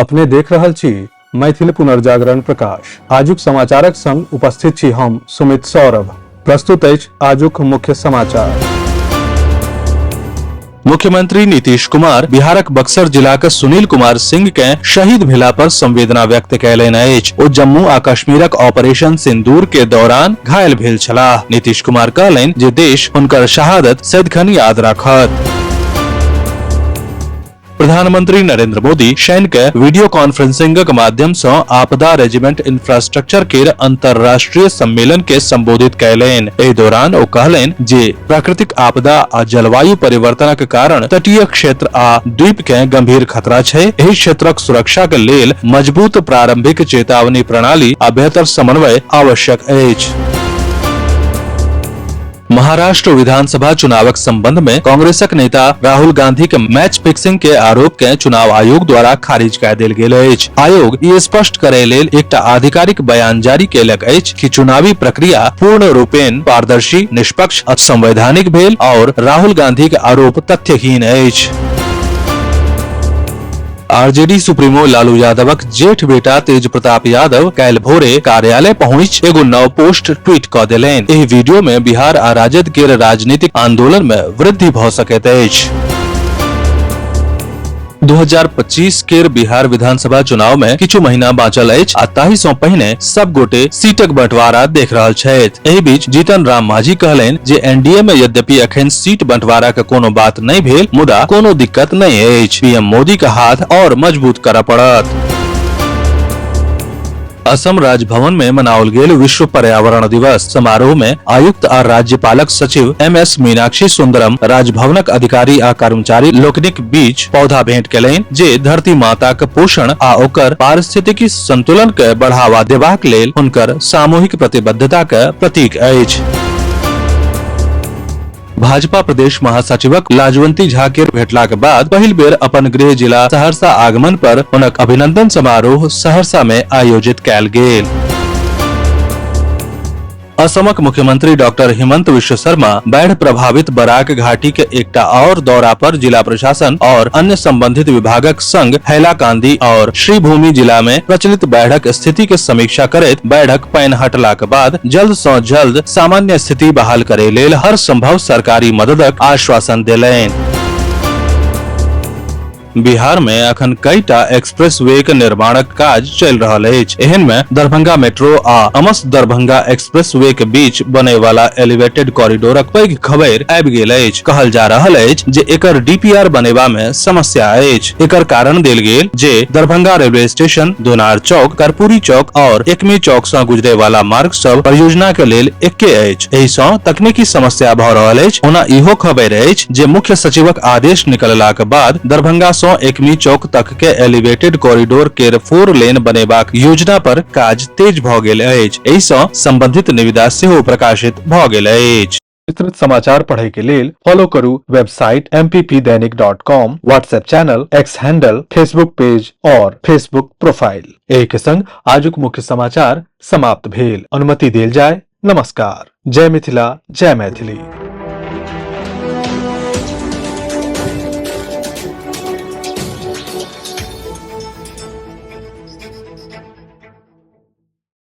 अपने देख रहल छी मैथिल पुनर्जागरण प्रकाश। आजुक समाचारक संग उपस्थित छी हम सुमित सौरभ। प्रस्तुत अछि आजुक मुख्य समाचार। मुख्यमंत्री नीतीश कुमार बिहारक बक्सर जिलाक सुनील कुमार सिंह के शहीद भेला पर संवेदना व्यक्त कयलनि अछि। ओ जम्मू आ कश्मीरक ऑपरेशन सिंदूर के दौरान घायल भेल छलाह। नीतीश कुमार कहलनि जे देश हुनकर शहादत सदिखन याद राखत। प्रधानमंत्री नरेंद्र मोदी शनि के वीडियो कॉन्फ्रेंसिंगक माध्यम सँ आपदा रेजिमेंट इंफ्रास्ट्रक्चर केर अंतर्राष्ट्रीय सम्मेलन के संबोधित कयलनि। एहि दौरान ओ कहलनि जे प्राकृतिक आपदा आ जलवायु परिवर्तनक कारण तटीय क्षेत्र आ द्वीप के गंभीर खतरा छै। एहि क्षेत्रक सुरक्षा के लेल मजबूत प्रारंभिक चेतावनी प्रणाली आ बेहतर समन्वय आवश्यक अछि। महाराष्ट्र विधानसभा चुनावक संबंध में कांग्रेसक नेता राहुल गांधी के मैच फिक्सिंग के आरोप के चुनाव आयोग द्वारा खारिज कय देल गेल अछि। आयोग ई स्पष्ट करय लेल एकटा आधिकारिक बयान जारी केलक अछि कि चुनावी प्रक्रिया पूर्ण रूपेण पारदर्शी, निष्पक्ष आ संवैधानिक भेल और राहुल गांधी के आरोप तथ्यहीन अछि। आरजेडी सुप्रीमो लालू यादवक जेठ बेटा तेज प्रताप यादव काल्हि भोरे कार्यालय पहुंच एगो नव पोस्ट ट्वीट क देलनि। एहि वीडियो में बिहार आ राजद केर राजनीतिक आंदोलन में वृद्धि भ सकैत अछि। 2025 केर बिहार विधानसभा चुनाव में किछु महीना बाँचल अछि आ ताहि सँ पहिने सब गोटे सीटक बंटवारा देख रहल छथि। एहि बीच जीतन राम मांझी कहलनि जे एनडीए में यद्यपि अखन सीट बंटवारा के कोनो बात नहि भेल, मुदा कोनो दिक्कत नहि अछि। पीएम मोदी का हाथ और मजबूत करय पड़त। असम राजभवन में मनाओल गेल विश्व पर्यावरण दिवस समारोह में आयुक्त आ राज्यपालक सचिव एमएस मीनाक्षी सुंदरम राजभवनक अधिकारी आ कर्मचारी लोकनिक बीच पौधा भेंट केलनि जे धरती माताक पोषण आ ओकर पारिस्थितिकी संतुलन के बढ़ावा देबाक लेल हुनकर सामूहिक प्रतिबद्धता के प्रतीक अछि। भाजपा प्रदेश महासचिवक लाजवंती झा के भेटलाक बाद पहिल बेर अपन गृह जिला सहरसा आगमन पर हुनक अभिनंदन समारोह सहरसा में आयोजित कयल गेल। असमक मुख्यमंत्री डॉक्टर हिमंत विश्व शर्मा बाढ़ प्रभावित बराक घाटी के एकटा और दौरा पर जिला प्रशासन और अन्य संबंधित विभागक संग हैलाकांदी और श्रीभूमि जिला में प्रचलित बाढ़क स्थिति के समीक्षा करैत बाढ़क पानि हटलाक बाद जल्द सँ जल्द सामान्य स्थिति बहाल करे लेल हर संभव सरकारी मददक आश्वासन देलनि। बिहार में अखन कईटा एक्सप्रेस वे के निर्माणक काज चलि रहल अछि। एहन में दरभंगा मेट्रो आ अमस दरभंगा एक्सप्रेस वे के बीच बने वाला एलिवेटेड कॉरिडोरक पैघ खबरि आबि गेल अछि। कहल जा रहल अछि जे एकर डीपीआर बनेबा में समस्या अछि। एकर कारण देल गेल जे दरभंगा रेलवे स्टेशन, दोनार चौक, कर्पूरी चौक और एकमी चौक सँ गुजरे वाला मार्ग सब परियोजना के लेल एके अछि। एहि सँ तकनीकी समस्या भ रहल अछि। ओना इहो खबरि अछि जे मुख्य सचिवक आदेश निकललाक बाद दरभंगा एकमी चौक तक के एलिवेटेड कॉरिडोर केर 4 लेन बनेबाक योजना पर काज तेज भ गेल अछि। एहि सँ संबंधित निविदा सेहो प्रकाशित भ गेल अछि। विस्तृत समाचार पढ़ै के लेल फॉलो करू वेबसाइट mppदैनिक.com, WhatsApp channel, X handle, Facebook page और फेसबुक प्रोफाइल। एहि के संग आजुक मुख्य समाचार समाप्त भेल। अनुमति देल जाय। नमस्कार। जय मिथिला, जय मैथिली।